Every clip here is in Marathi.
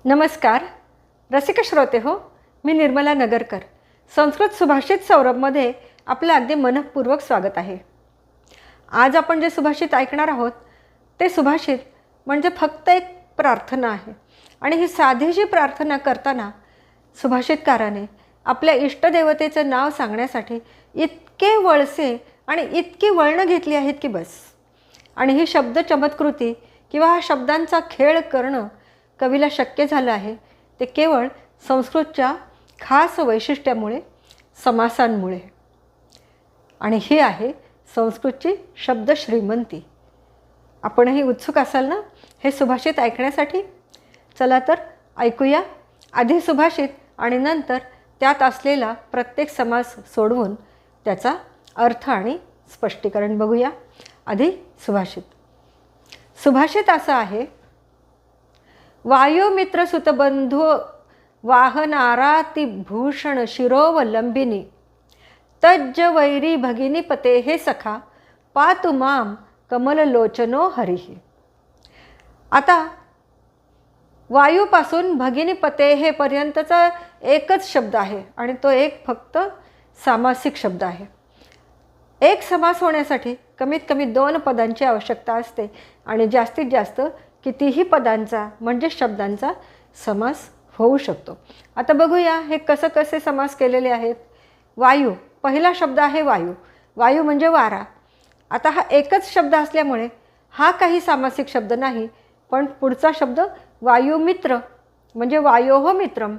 नमस्कार रसिक श्रोते हो, मी निर्मला नगरकर. संस्कृत सुभाषित सौरभमध्ये आपलं अगदी मनःपूर्वक स्वागत आहे. आज आपण जे सुभाषित ऐकणार आहोत ते सुभाषित म्हणजे फक्त एक प्रार्थना आहे. आणि ही साधीशी प्रार्थना करताना सुभाषितकाराने आपल्या इष्टदेवतेचं नाव सांगण्यासाठी इतके वळसे आणि इतकी वळणं घेतली आहेत की बस. आणि ही शब्द चमत्कृती किंवा हा शब्दांचा खेळ करणं कवीला शक्य झालं आहे ते केवळ संस्कृतच्या खास वैशिष्ट्यामुळे, समासांमुळे. आणि ही आहे संस्कृतची शब्द श्रीमंती. आपणही उत्सुक असाल ना हे सुभाषित ऐकण्यासाठी? चला तर ऐकूया आधी सुभाषित आणि नंतर त्यात असलेला प्रत्येक समास सोडवून त्याचा अर्थ आणि स्पष्टीकरण बघूया. आधी सुभाषित. सुभाषित असं आहे: वायुमित्र सुतबंधू वाहनाराती भूषण शिरोवलंबिनी तज्ज वैरी भगिनी पते हे सखा पातु माम कमललोचनो हरिही. आता वायूपासून भगिनी पते हे पर्यंतचा एकच शब्द आहे आणि तो एक फक्त सामासिक शब्द आहे. एक समास होण्यासाठी कमीत कमी 2 पदांची आवश्यकता असते आणि जास्तीत जास्त कितीही पदांचा म्हणजे शब्दांचा समास होऊ शकतो. आता बघूया हे कसे समास केलेले आहेत. वायू, पहिला शब्द आहे वायू. वायू म्हणजे वारा. आता हा एकच शब्द असल्यामुळे हा काही सामासिक शब्द नाही, पण पुढचा शब्द वायुमित्र म्हणजे वायोः मित्रम,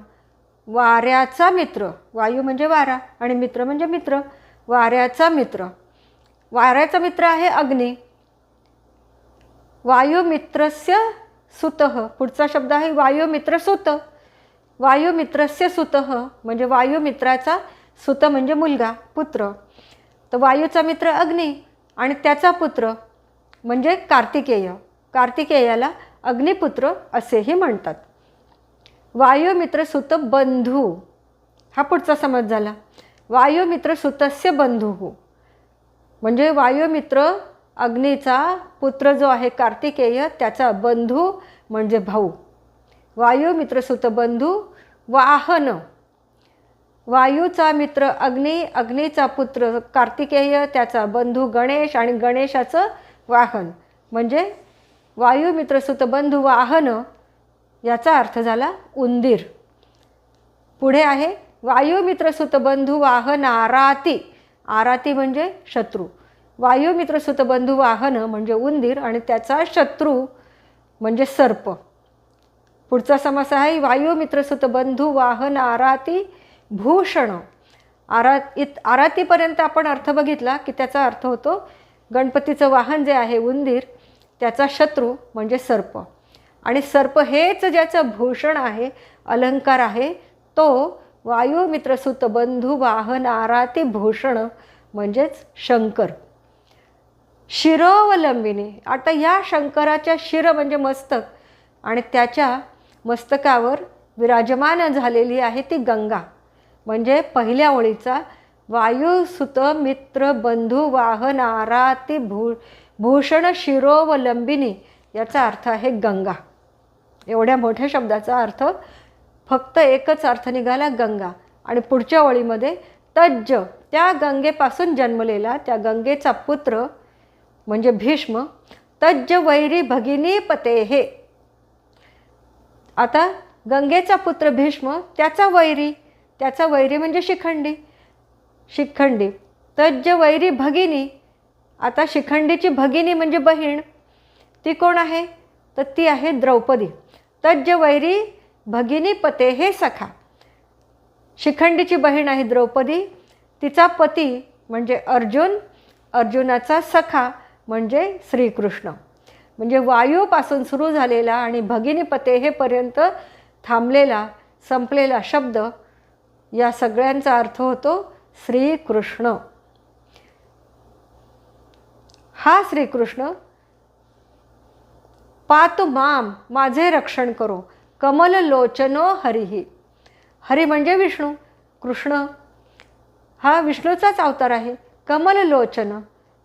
वाऱ्याचा मित्र. वायू म्हणजे वारा आणि मित्र म्हणजे मित्र. वाऱ्याचा मित्र. वाऱ्याचा मित्र आहे अग्नी. वायुमित्रस्य सुतः, पुढचा शब्द आहे वायुमित्रसुत. वायुमित्रस्य सुतः म्हणजे वायुमित्राचा सुत म्हणजे मुलगा, पुत्र. तर वायूचा मित्र अग्नी आणि त्याचा पुत्र म्हणजे कार्तिकेय. कार्तिकेयाला अग्निपुत्र असेही म्हणतात. वायुमित्रसुत बंधू हा पुढचा समज झाला. वायुमित्रसुतस्य बंधू म्हणजे वायुमित्र अग्नीचा पुत्र जो आहे कार्तिकेय त्याचा बंधू म्हणजे भाऊ. वायुमित्रसुत बंधू वाहन. वायूचा मित्र अग्नी, अग्नीचा पुत्र कार्तिकेय, त्याचा बंधू गणेश आणि गणेशाचं वाहन म्हणजे वायुमित्रसुत बंधू वाहन. याचा अर्थ झाला उंदीर. पुढे आहे वायुमित्रसुत बंधू वाहन आराती. आराती म्हणजे शत्रू. वायुमित्रसुत बंधू वाहन म्हणजे उंदीर आणि त्याचा शत्रू म्हणजे सर्प. पुढचा समास आहे वायुमित्रसुत बंधू वाहन आराती भूषण. आरातीपर्यंत आपण अर्थ बघितला की त्याचा अर्थ होतो गणपतीचं वाहन जे आहे उंदीर, त्याचा शत्रू म्हणजे सर्प. आणि सर्प हेच ज्याचं भूषण आहे, अलंकार आहे, तो वायुमित्रसुत बंधू वाहन आराती भूषण म्हणजेच शंकर. शिरोवलंबिनी. आता या शंकराच्या शिर म्हणजे मस्तक आणि त्याच्या मस्तकावर विराजमान झालेली आहे ती गंगा. म्हणजे पहिल्या ओळीचा वायुसुत मित्र बंधू वाहन आराती भूषण शिरोवलंबिनी याचा अर्थ आहे गंगा. एवढ्या मोठ्या शब्दाचा अर्थ फक्त एकच अर्थ निघाला, गंगा. आणि पुढच्या ओळीमध्ये तज्ज, त्या गंगेपासून जन्मलेला, त्या गंगेचा पुत्र म्हणजे भीष्म. तज्ज वैरी भगिनी पते हे. आता गंगेचा पुत्र भीष्म, त्याचा वैरी म्हणजे शिखंडी. शिखंडी. तज्ज वैरी भगिनी. आता शिखंडीची भगिनी म्हणजे बहीण. ती कोण आहे? तर ती आहे द्रौपदी. तज्ज वैरी भगिनी पते हे सखा. शिखंडीची बहीण आहे द्रौपदी. तिचा पती म्हणजे अर्जुन. अर्जुनाचा सखा म्हणजे श्रीकृष्ण. म्हणजे वायूपासून सुरू झालेला आणि भगिनी पते हे पर्यंत थांबलेला, संपलेला शब्द या सगळ्यांचा अर्थ होतो श्रीकृष्ण. हा श्रीकृष्ण पातु माम, माझे रक्षण करो, कमल लोचनो हरिही. हरी म्हणजे विष्णू. कृष्ण हा विष्णूचाच अवतार आहे. कमल लोचन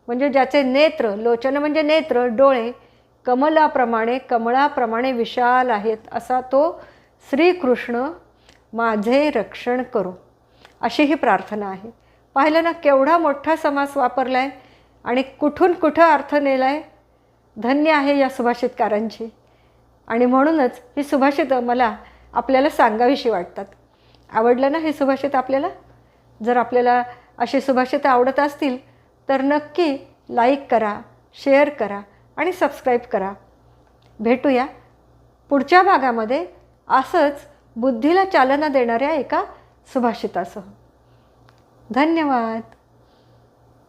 म्हणजे ज्याचे नेत्र, लोचन म्हणजे नेत्र, डोळे कमलाप्रमाणे, कमळाप्रमाणे विशाल आहेत, असा तो श्रीकृष्ण माझे रक्षण करो, अशी ही प्रार्थना आहे. पाहिलं ना, केवढा मोठा समास वापरला आहे आणि कुठून कुठं अर्थ नेला आहे. धन्य आहे या सुभाषितकारांची. आणि म्हणूनच ही सुभाषितं मला आपल्याला सांगावीशी वाटतात. आवडलं ना हे सुभाषित आपल्याला? जर आपल्याला अशी सुभाषितं आवडत असतील तर नक्की लाईक करा, शेअर करा आणि सबस्क्राईब करा. भेटूया पुढच्या भागामध्ये असंच बुद्धीला चालना देणाऱ्या एका सुभाषितासह. धन्यवाद.